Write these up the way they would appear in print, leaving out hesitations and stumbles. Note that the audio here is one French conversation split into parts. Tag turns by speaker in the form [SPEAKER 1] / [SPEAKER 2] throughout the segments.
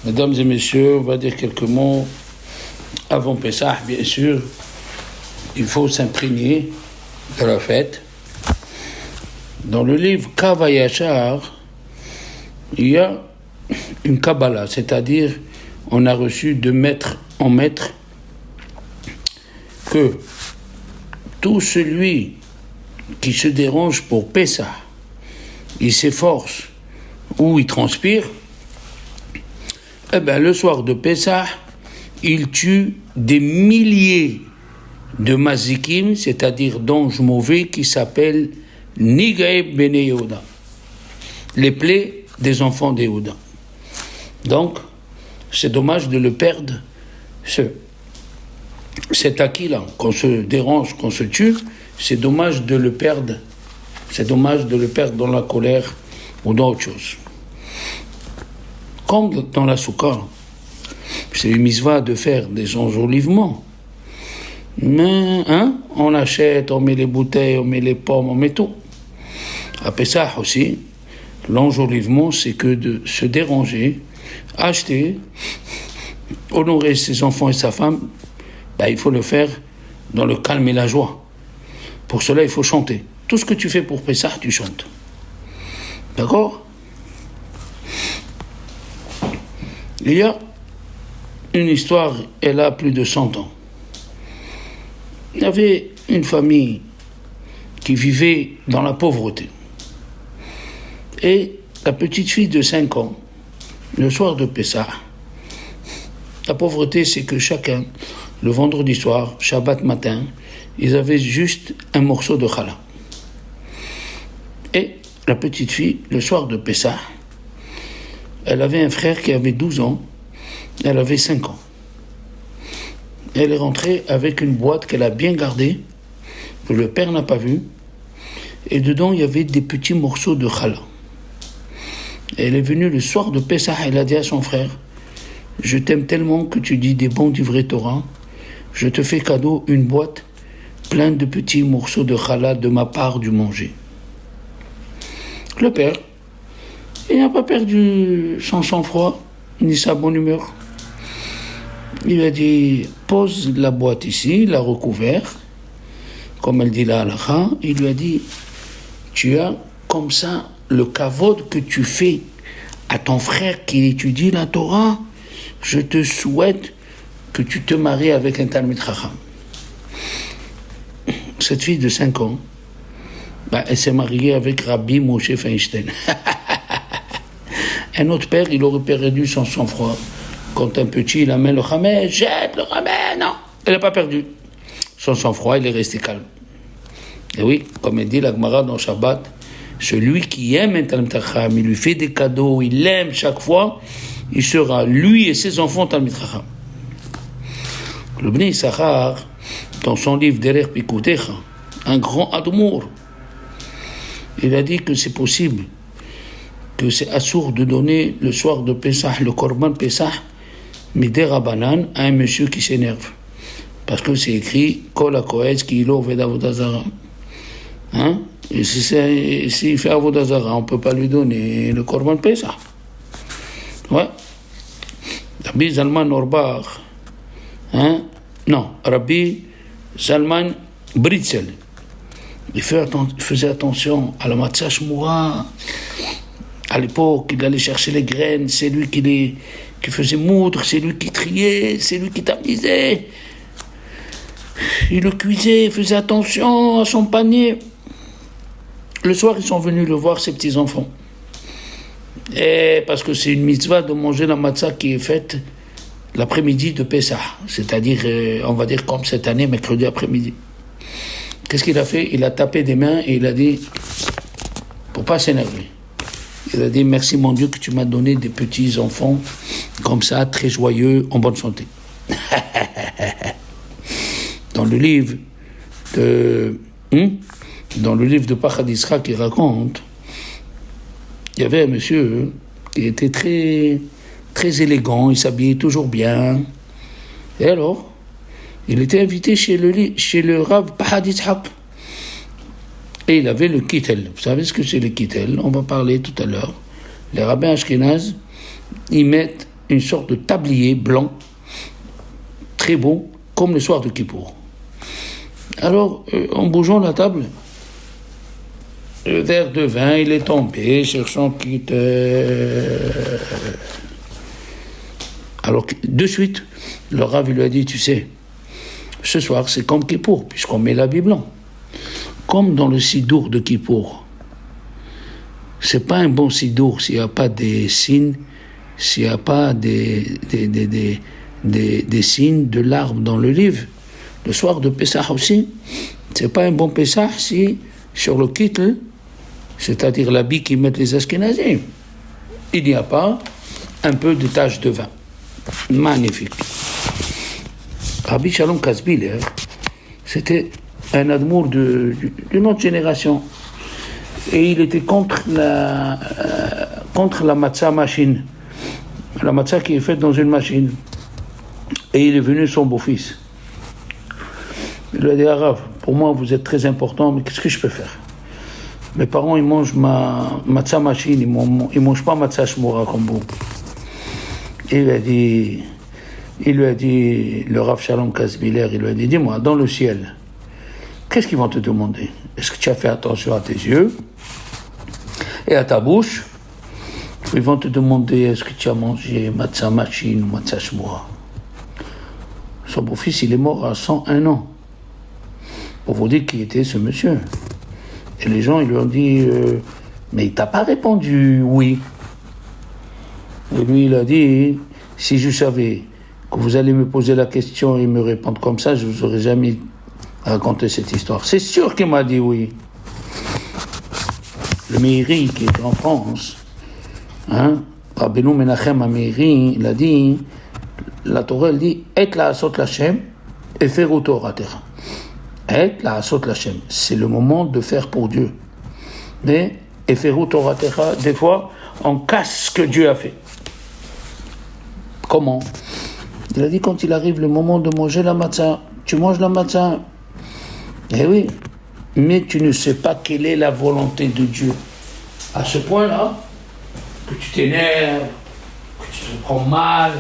[SPEAKER 1] Mesdames et messieurs, on va dire quelques mots avant Pessah, bien sûr. Il faut s'imprégner de la fête. Dans le livre Kav HaYashar, il y a une Kabbalah, c'est-à-dire on a reçu de maître en maître que tout celui qui se dérange pour Pessah, il s'efforce ou il transpire, le soir de Pessah, il tue des milliers de mazikim, c'est-à-dire d'anges mauvais qui s'appellent Nigae Bene Yehuda, les plaies des enfants d'Yehuda. Donc, c'est dommage de le perdre, cet acquis-là, qu'on se dérange, qu'on se tue, c'est dommage de le perdre. C'est dommage de le perdre dans la colère ou dans autre chose. Comme dans la soukha, c'est une mitzvah de faire des enjolivements. Mais, on achète, on met les bouteilles, on met les pommes, on met tout. À Pessah aussi, l'enjolivement, c'est que de se déranger, acheter, honorer ses enfants et sa femme, il faut le faire dans le calme et la joie. Pour cela, il faut chanter. Tout ce que tu fais pour Pessah, tu chantes. D'accord ? Il y a une histoire, elle a plus de 100 ans. Il y avait une famille qui vivait dans la pauvreté. Et la petite fille de 5 ans, le soir de Pessah, la pauvreté, c'est que chacun, le vendredi soir, Shabbat matin, ils avaient juste un morceau de challah. Et la petite fille, le soir de Pessah, elle avait un frère qui avait 12 ans, elle avait 5 ans. Elle est rentrée avec une boîte qu'elle a bien gardée, que le père n'a pas vue, et dedans il y avait des petits morceaux de challah. Elle est venue le soir de Pessah, elle a dit à son frère, « Je t'aime tellement que tu dis des bons du vrai Torah, je te fais cadeau une boîte pleine de petits morceaux de challah de ma part du manger. » Le père, il n'a pas perdu son sang-froid, ni sa bonne humeur. Il a dit, pose la boîte ici, il l'a recouvert, comme elle dit la halakha. Il lui a dit, tu as comme ça le kavod que tu fais à ton frère qui étudie la Torah, je te souhaite que tu te maries avec un Talmid Chacham. Cette fille de 5 ans, elle s'est mariée avec Rabbi Moshe Feinstein. Un autre père, il aurait perdu son sang-froid. Quand un petit, il amène le Hamed, jette le Hamed, non, elle n'a pas perdu. Son sang-froid, il est resté calme. Et oui, comme elle dit la Gemara dans Shabbat, celui qui aime un Talmid Chacham, il lui fait des cadeaux, il l'aime chaque fois, il sera, lui et ses enfants, Talmid Chacham. Le Bnei Issachar, dans son livre Derer Pikutecha, un grand admour, il a dit que c'est possible, que c'est assourd de donner le soir de Pessah, le Korban Pessah, Midei Rabbanan, à un monsieur qui s'énerve. Parce que c'est écrit, Kol HaKohetz ki lo oved avodah zara. Et s'il fait avodah zara, on ne peut pas lui donner le Korban Pessah. Ouais. Rabbi Zalman Auerbach, Rabbi Zalman Britzel, il faisait attention à la matzah shmura. À l'époque, il allait chercher les graines, c'est lui qui faisait moudre, c'est lui qui triait, c'est lui qui tamisait. Il le cuisait, il faisait attention à son panier. Le soir, ils sont venus le voir, ses petits-enfants. Et parce que c'est une mitzvah de manger la matzah qui est faite l'après-midi de Pessah, c'est-à-dire, on va dire comme cette année, mercredi après-midi. Qu'est-ce qu'il a fait ? Il a tapé des mains et il a dit, pour pas s'énerver, il a dit, merci mon Dieu que tu m'as donné des petits-enfants comme ça, très joyeux, en bonne santé. Dans le livre de Pachad Yisraël qui raconte, il y avait un monsieur qui était très, très élégant, il s'habillait toujours bien. Et alors, il était invité chez le Rav Pachad Yitzhak. Et il avait le kittel. Vous savez ce que c'est le kittel ? On va parler tout à l'heure. Les rabbins ashkénazes, ils mettent une sorte de tablier blanc, très beau, comme le soir de Kippour. Alors, en bougeant la table, le verre de vin, il est tombé sur son kit. Alors, de suite, le Rav lui a dit, tu sais, ce soir, c'est comme Kippour, puisqu'on met l'habit blanc. Comme dans le sidour de Kippour. C'est pas un bon sidour s'il n'y a pas des signes, s'il n'y a pas des signes de larmes dans le livre. Le soir de Pessah aussi, c'est pas un bon Pessah si, sur le kittel, c'est-à-dire l'habit qu'ils mettent les Ashkénazim, il n'y a pas un peu de tache de vin. Magnifique. Rabbi Shalom Kasbiler, c'était un admour d'une autre génération. Et il était contre la matzah machine. La matzah qui est faite dans une machine. Et il est venu son beau-fils. Il lui a dit, Rav, pour moi vous êtes très important, mais qu'est-ce que je peux faire? Mes parents, ils mangent ma matzah machine, ils mangent pas matzah shmura comme vous. Et il lui a dit, le Rav Shalom Kasbiler, il lui a dit, dis-moi, dans le ciel, qu'est-ce qu'ils vont te demander? Est-ce que tu as fait attention à tes yeux et à ta bouche? Ils vont te demander, est-ce que tu as mangé matzah machine ou matzah shmura? Son beau-fils, il est mort à 101 ans. Pour vous dire qui était ce monsieur. Et les gens, ils lui ont dit, mais il t'a pas répondu oui. Et lui, il a dit, si je savais que vous allez me poser la question et me répondre comme ça, je vous aurais jamais raconté cette histoire. C'est sûr qu'il m'a dit oui. Le Meiri, qui est en France, Rabbeinu Menachem HaMeiri, il a dit, la Torah, elle dit, et la asot l'Hashem, et faire au Torah terra. Et la asot l'Hashem, c'est le moment de faire pour Dieu. Mais, et faire au Torah terra, des fois, on casse ce que Dieu a fait. Comment? Il a dit, quand il arrive le moment de manger la matzah, tu manges la matzah. Eh oui, mais tu ne sais pas quelle est la volonté de Dieu. À ce point-là, que tu t'énerves, que tu te prends mal,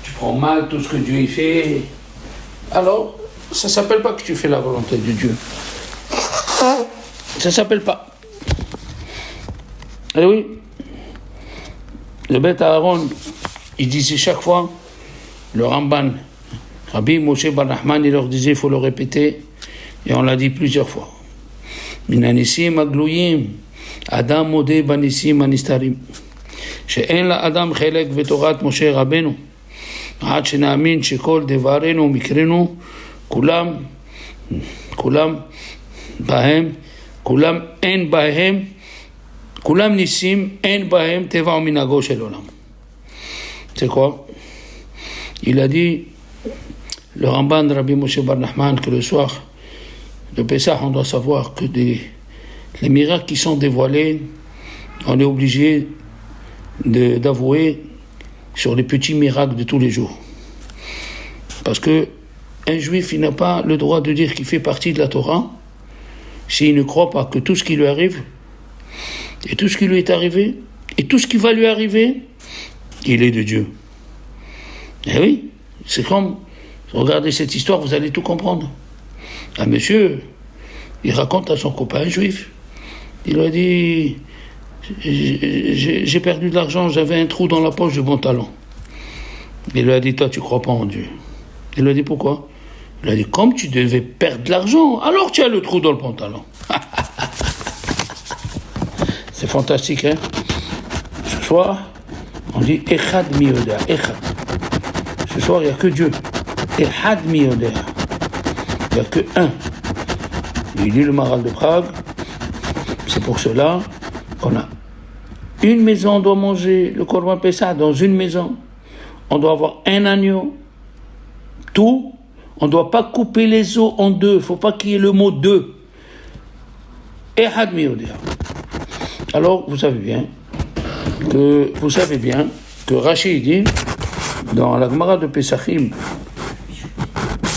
[SPEAKER 1] tu prends mal tout ce que Dieu y fait. Alors, ça ne s'appelle pas que tu fais la volonté de Dieu. Ça ne s'appelle pas. Eh oui, le Beth Aaron, il disait chaque fois, le Ramban, Rabbi Moshe Bar Nachman, il leur disait, il faut le répéter, et on l'a dit plusieurs fois. Minanissim aglouyim, Adam modé banissim anistarim. שאין לאדם חלק בתורת משה רבנו, עד שנאמין שכל דברנו ומקרנו, כולם אין בהם, כולם ניסים, אין בהם טבע ומנהגו של עולם. C'est quoi? Il a dit, le Ramban de Rabbi Moshe Bar Nachman, que le soir de Pessah, on doit savoir que les miracles qui sont dévoilés, on est obligé d'avouer sur les petits miracles de tous les jours. Parce que un juif, il n'a pas le droit de dire qu'il fait partie de la Torah s'il ne croit pas que tout ce qui lui arrive, et tout ce qui lui est arrivé, et tout ce qui va lui arriver, il est de Dieu. Eh oui, c'est comme, regardez cette histoire, vous allez tout comprendre. Un monsieur, il raconte à son copain juif, il lui a dit, j'ai perdu de l'argent, j'avais un trou dans la poche du pantalon. Il lui a dit, toi tu crois pas en Dieu. Il lui a dit, pourquoi? Il lui a dit, comme tu devais perdre de l'argent, alors tu as le trou dans le pantalon. C'est fantastique, hein? Ce soir, on dit, Echad mi yoda, Echad. Ce soir, il n'y a que Dieu. Echad mi yoda. Il n'y a que un. Il dit le Maral de Prague, c'est pour cela qu'on a une maison, on doit manger le Korban Pessah dans une maison. On doit avoir un agneau. Tout. On ne doit pas couper les os en deux. Il ne faut pas qu'il y ait le mot deux. Ehad miyodea. Alors, vous savez bien que Rashi dit, dans la Gemara de Pesachim,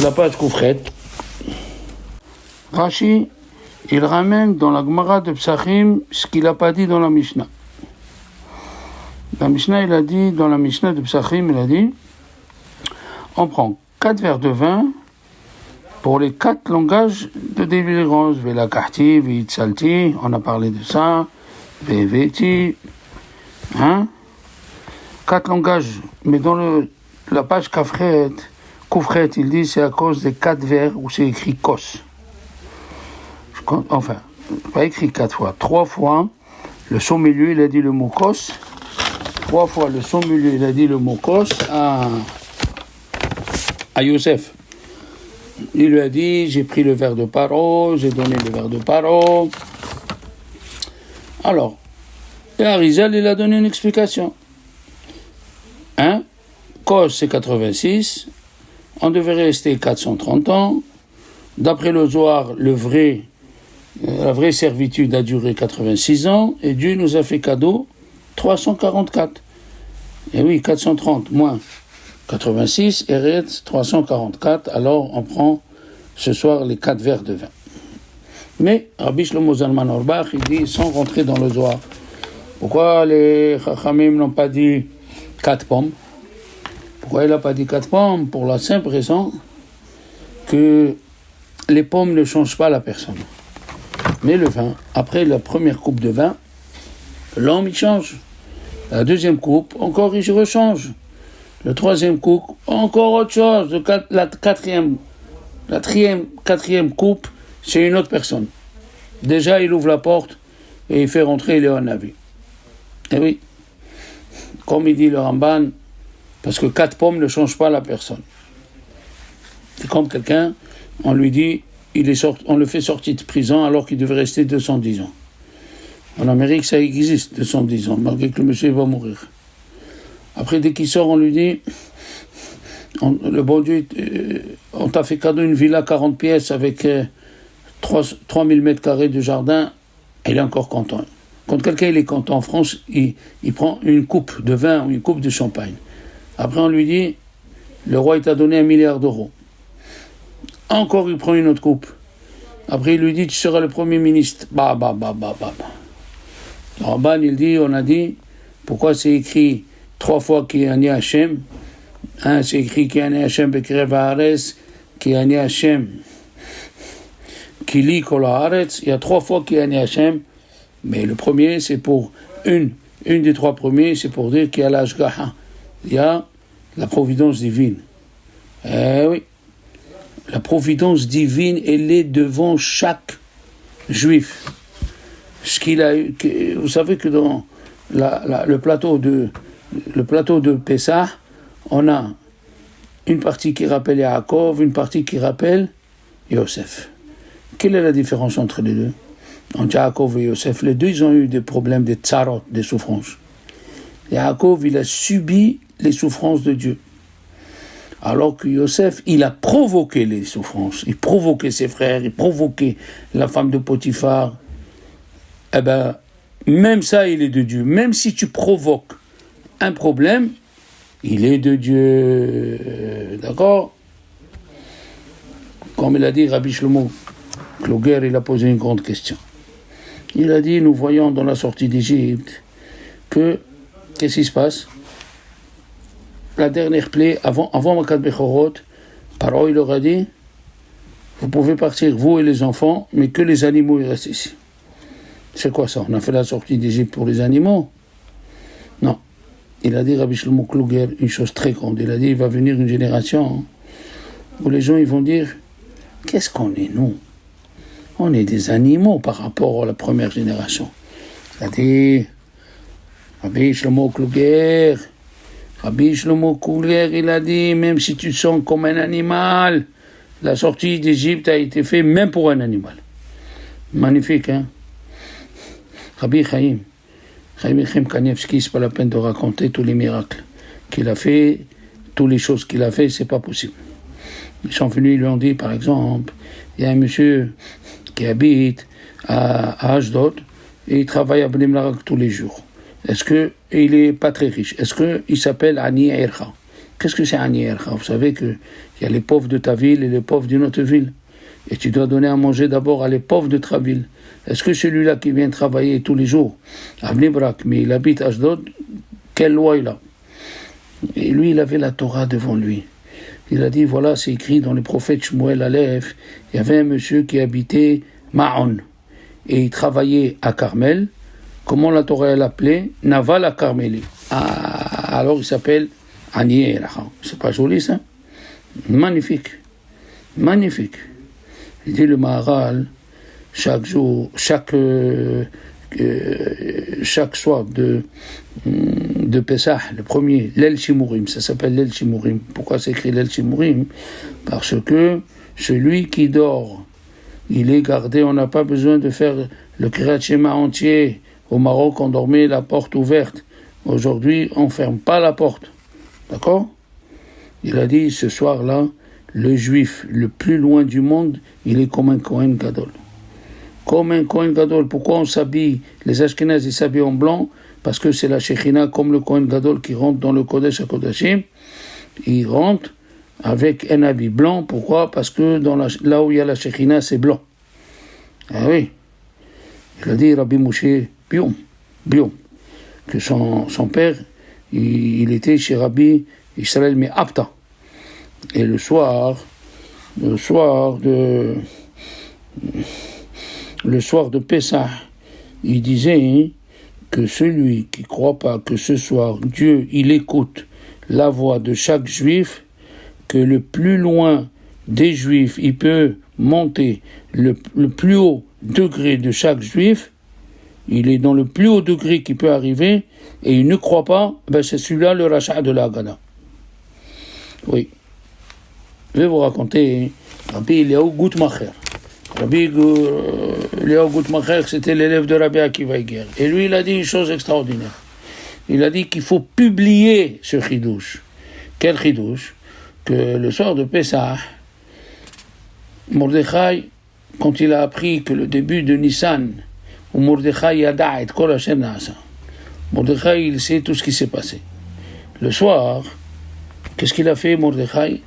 [SPEAKER 1] la page Koufret, Rashi, il ramène dans la Gemara de Pesachim ce qu'il n'a pas dit dans la Mishnah. La Mishnah, il a dit, dans la Mishnah de Psachim, il a dit, on prend 4 verres de vin pour les 4 langages de délivrance. Velakahti, Vitzalti, on a parlé de ça. Veveti, hein? 4 langages, mais dans la page Koufret, il dit c'est à cause des 4 vers où c'est écrit Kos. Enfin, pas écrit 4 fois, 3 fois, le son milieu, il a dit le mot Kos. 3 fois le son milieu, il a dit le mot Kos à Yosef. Il lui a dit, j'ai pris le verre de Paro, j'ai donné le verre de Paro. Alors, et Arizal, il a donné une explication. Hein? Kos, c'est 86. On devait rester 430 ans. D'après le Zohar, la vraie servitude a duré 86 ans. Et Dieu nous a fait cadeau 344. Et oui, 430 moins 86, Eretz 344. Alors, on prend ce soir les 4 verres de vin. Mais Rabbi Shlomo Zalman Auerbach, il dit, sans rentrer dans le Zohar, pourquoi les Chachamim n'ont pas dit 4 pommes? Pourquoi il n'a pas dit 4 pommes? Pour la simple raison que les pommes ne changent pas la personne. Mais le vin, après la première coupe de vin, l'homme il change. La deuxième coupe, encore il rechange. Le troisième coupe, encore autre chose. La quatrième coupe, c'est une autre personne. Déjà, il ouvre la porte et il fait rentrer Léon Navi. Et oui, comme il dit le Ramban, parce que 4 pommes ne changent pas la personne. C'est comme quelqu'un, on lui dit, on le fait sortir de prison alors qu'il devait rester 210 ans. En Amérique, ça existe, 210 ans, malgré que le monsieur va mourir. Après, dès qu'il sort, on lui dit, le bon Dieu, on t'a fait cadeau une villa 40 pièces avec 3000 mètres carrés de jardin, il est encore content. Quand quelqu'un il est content en France, il prend une coupe de vin ou une coupe de champagne. Après, on lui dit, le roi il t'a donné 1 milliard d'euros. Encore, il prend une autre coupe. Après, il lui dit, tu seras le premier ministre. Le Ramban, il dit, on a dit, pourquoi c'est écrit 3 fois qu'il y a un Hachem? C'est écrit qu'il y a un Hachem Bekrev Haaretz, qu'il y a un Hachem Kili Kol Haaretz. Il y a 3 fois qu'il y a un Hachem, mais le premier, c'est pour une des 3 premiers, c'est pour dire qu'il y a l'Ashgaha. Il y a la providence divine. Eh oui, la providence divine, elle est devant chaque juif. Ce qu'il a eu, vous savez que dans le plateau de Pessah, on a une partie qui rappelle Yaakov, une partie qui rappelle Yosef. Quelle est la différence entre les deux? Entre Yaakov et Yosef, les deux, ils ont eu des problèmes, des tsarot, des souffrances. Yaakov, il a subi les souffrances de Dieu. Alors que Yosef, il a provoqué les souffrances. Il provoquait ses frères, il provoquait la femme de Potiphar. Eh bien, même ça, il est de Dieu. Même si tu provoques un problème, il est de Dieu. D'accord? Comme il a dit Rabbi Shlomo Kluger, il a posé une grande question. Il a dit, nous voyons dans la sortie d'Égypte que, qu'est-ce qui se passe? La dernière plaie, avant Makat Bechorot, Paro, il leur a dit, vous pouvez partir, vous et les enfants, mais que les animaux ils restent ici. C'est quoi ça? On a fait la sortie d'Égypte pour les animaux? Non. Il a dit, Rabbi Shlomo Kluger, une chose très grande. Il a dit, il va venir une génération où les gens ils vont dire, qu'est-ce qu'on est, nous? On est des animaux par rapport à la première génération. Il a dit, Rabbi Shlomo Kluger, il a dit, même si tu te sens comme un animal, la sortie d'Égypte a été faite même pour un animal. Magnifique, hein? Rabbi Chaim Kanievski, c'est pas la peine de raconter tous les miracles qu'il a fait, toutes les choses qu'il a fait, c'est pas possible. Ils sont venus, ils lui ont dit, par exemple, il y a un monsieur qui habite à Ashdod et il travaille à Bnei Brak tous les jours. Et il est pas très riche. Est-ce qu'il s'appelle Ani Ercha? Qu'est-ce que c'est Ani Ercha? Vous savez qu'il y a les pauvres de ta ville et les pauvres d'une autre ville. Et tu dois donner à manger d'abord à les pauvres de ta ville. Est-ce que celui-là qui vient travailler tous les jours à Bnei Brak, mais il habite à Ashdod, quelle loi il a. Et lui, il avait la Torah devant lui. Il a dit, voilà, c'est écrit dans les prophètes Shmuel Aleph, il y avait un monsieur qui habitait Ma'on, et il travaillait à Carmel. Comment la Torah l'appelait? Naval à Carmeli. Ah, alors il s'appelle Anier. C'est pas joli ça? Magnifique. Magnifique. Il dit le Maharal, chaque jour, chaque soir de Pessah, le premier, l'El Shimurim, ça s'appelle l'El Shimurim. Pourquoi c'est écrit l'El Shimurim? Parce que celui qui dort, il est gardé, on n'a pas besoin de faire le Kriyat Shema entier. Au Maroc, on dormait la porte ouverte. Aujourd'hui, on ne ferme pas la porte. D'accord? Il a dit, ce soir-là, le juif le plus loin du monde, il est comme un Kohen Gadol. Comme un Kohen Gadol. Pourquoi on s'habille? Les Ashkénazes, ils s'habillent en blanc, parce que c'est la Shekhinah, comme le Kohen Gadol qui rentre dans le Kodesh HaKodashim. Il rentre avec un habit blanc. Pourquoi? Parce que là où il y a la Shekhinah, c'est blanc. Ah oui. Il a dit, Rabbi Moshe Biom, que son père, il était chez Rabbi Israël Me'apta. Et le soir de Pessah, il disait que celui qui ne croit pas que ce soir, Dieu, il écoute la voix de chaque juif, que le plus loin des juifs, il peut monter le plus haut degré de chaque juif, il est dans le plus haut degré qui peut arriver, et il ne croit pas, c'est celui-là le rachat de la Haggadah. Oui. Je vais vous raconter Rabbi Eliyahu Gutmacher. Rabbi Eliyahu Gutmacher, c'était l'élève de Rabbi Akiva Eiger. Et lui, il a dit une chose extraordinaire. Il a dit qu'il faut publier ce chidouche. Quel chidouche? Que le soir de Pessah, Mordechai, quand il a appris que le début de Nissan, où Mordechai yada et kol asher na'asa, Mordechai, il sait tout ce qui s'est passé. Le soir, qu'est-ce qu'il a fait, Mordechai?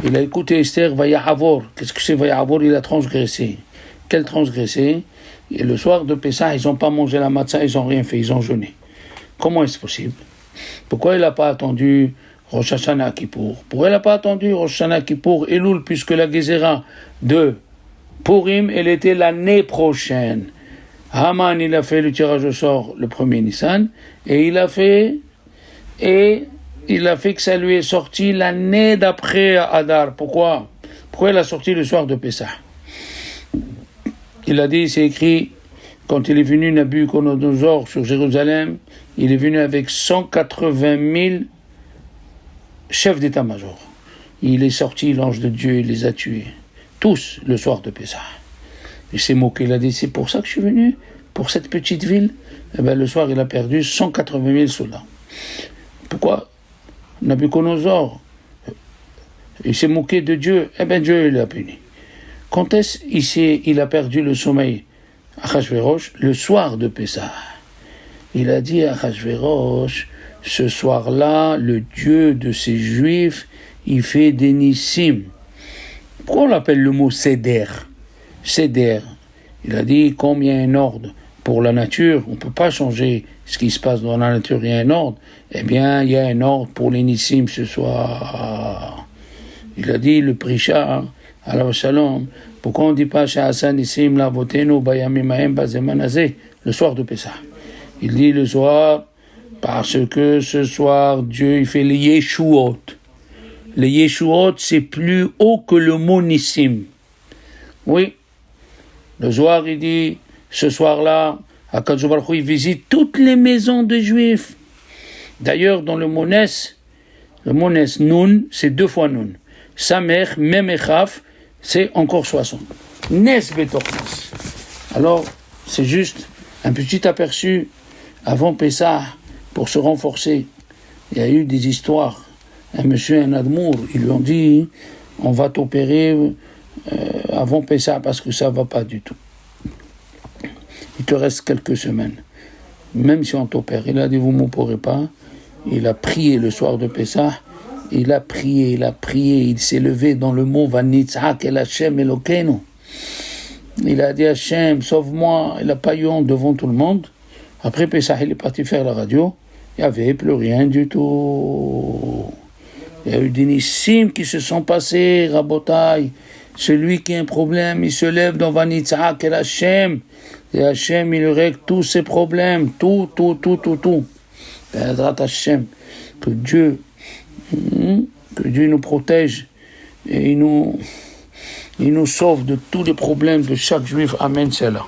[SPEAKER 1] Il a écouté Esther, Vaya'avor. Qu'est-ce que c'est Vaya'avor? Il a transgressé. Quel transgressé? Et le soir de Pessah, ils n'ont pas mangé la matzah, ils n'ont rien fait, ils ont jeûné. Comment est-ce possible? Pourquoi il n'a pas attendu Rosh Hashanah Kippour? Pourquoi il n'a pas attendu Rosh Hashanah Kippour Elul, puisque la Gezerah de Purim, elle était l'année prochaine. Haman, il a fait le tirage au sort le premier Nissan, et il a fait que ça lui est sorti l'année d'après Adar. Pourquoi il a sorti le soir de Pessah? Il a dit, c'est écrit, quand il est venu Nabuchodonosor sur Jérusalem, il est venu avec 180 000 chefs d'état-major. Il est sorti, l'ange de Dieu, il les a tués. Tous, le soir de Pessah. Il s'est moqué, il a dit, c'est pour ça que je suis venu, pour cette petite ville. Eh bien, le soir, il a perdu 180 000 soldats. Pourquoi? Nabuchodonosor, il s'est moqué de Dieu, eh bien Dieu l'a puni. Quand est-ce il a perdu le sommeil? Achashverosh, le soir de Pessah. Il a dit à Achashverosh, ce soir-là, le Dieu de ces Juifs, il fait des nissim. Pourquoi on l'appelle le mot Seder? Seder. Il a dit, comme il y a un ordre pour la nature, on ne peut pas changer ce qui se passe dans la nature, il y a un ordre. Eh bien, il y a un ordre pour les nissim ce soir. Il a dit, le Prisha, alav shalom, pourquoi on ne dit pas Sha'asa nissim la votenu bayamim haem bazeman hazeh, le soir de Pessah? Il dit le soir, parce que ce soir, Dieu, il fait les Yeshuot. Les Yeshuot, c'est plus haut que le mot nissim. Oui. Le soir, il dit, ce soir-là, Akadosh Baruch Hu, il visite toutes les maisons des Juifs. D'ailleurs, dans le mot Nes, Nun, c'est 2 fois Nun. Samer, Mem et Chaf, c'est encore 60. Nes Betor Nes. Alors, c'est juste un petit aperçu avant Pessah pour se renforcer. Il y a eu des histoires. Un monsieur, un admour, ils lui ont dit, on va t'opérer avant Pessah parce que ça ne va pas du tout. Il te reste quelques semaines. Même si on t'opère. Il a dit, vous ne m'opérez pas. Il a prié le soir de Pessah. Il a prié. Il s'est levé dans le mot Vanitzak el Hashem Elokeinu. Il a dit, Hashem, sauve-moi. Il n'a pas eu honte devant tout le monde. Après Pessah, il est parti faire la radio. Il n'y avait plus rien du tout. Il y a eu des nissim qui se sont passés, Rabotai. Celui qui a un problème, il se lève dans Vanitzak et Hachem. Et Hachem, il règle tous ses problèmes. Tout. Bédrat Hachem. Que Dieu nous protège et il nous sauve de tous les problèmes de chaque juif. Amen, c'est là.